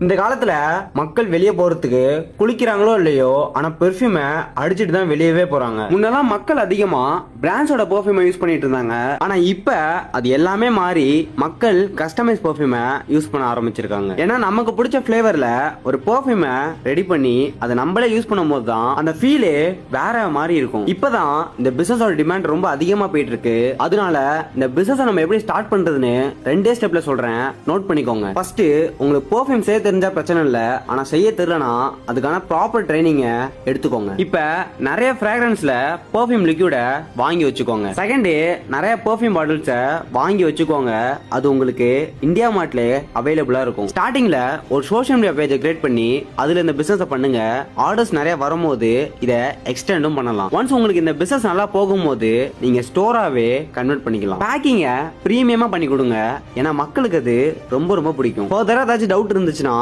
இந்த காலத்துல மக்கள் வெளியே போறதுக்கு குளிக்கிறாங்களோ இல்லையோ, ஆனா பெர்ஃபியூமை அடிச்சிட்டு தான் வெளியவே போறாங்க. முன்னெல்லாம் மக்கள் அதிகமா பிராண்ட்ஸோட பெர்ஃபியூமை யூஸ் பண்ணிட்டு இருந்தாங்க. ஆனா இப்ப அது எல்லாமே மாறி மக்கள் கஸ்டமைஸ் பெர்ஃபியூமை யூஸ் பண்ண ஆரம்பிச்சிருக்காங்க. ஏன்னா நமக்கு பிடிச்ச ஃபிளேவர்ல ஒரு பெர்ஃபியூமை ரெடி பண்ணி அதை நம்மளே யூஸ் பண்ணும்போது தான் அந்த ஃபீலே வேற மாதிரி இருக்கும். இப்பதான் இந்த பிசினஸோட டிமாண்ட் ரொம்ப அதிகமா போயிட்டு இருக்கு. அதனால இந்த பிசினஸ் நம்ம எப்படி ஸ்டார்ட் பண்றதுன்னு 2 ஸ்டெப்ல சொல்றேன், நோட் பண்ணிக்கோங்க. ஃபர்ஸ்ட், உங்களுக்கு பெர்ஃபியூம் செய்ய தெரிஞ்சா பிரச்சனை இல்ல, ஆனா செய்ய தெரியலனா அதுக்கான ப்ராப்பர் ட்ரைனிங்க எடுத்துக்கோங்க. இப்ப நிறைய ஃபிராக்ரன்ஸ்ல பெர்ஃபியூம் லிக்விட வாங்கி வச்சுக்கோங்க. செகண்ட், நிறைய பெர்ஃபியூம் பாட்டில்ஸ வாங்கி வச்சுக்கோங்க. அது உங்களுக்கு இந்தியா மார்ட்ல அவைலபிளா இருக்கும். ஸ்டார்டிங்ல ஒரு சோஷியல் மீடியா பேஜை கிரியேட் பண்ணி அதுல இந்த பிசினஸ் பண்ணுங்க. ஆர்டர்ஸ் நிறைய வரும்போது இத எக்ஸ்டெண்டும் பண்ணலாம். ஒன்ஸ் உங்களுக்கு இந்த பிசினஸ் நல்லா போகும்போது நீங்க ஸ்டோராவே கன்வெர்ட் பண்ணிக்கலாம். பேக்கிங்க பிரீமியமா பண்ணி கொடுங்க, ஏன்னா மக்களுக்கு அது ரொம்ப ரொம்ப பிடிக்கும். ஃபர்தரா ஏதாச்சும் டவுட் இருந்துச்சுன்னா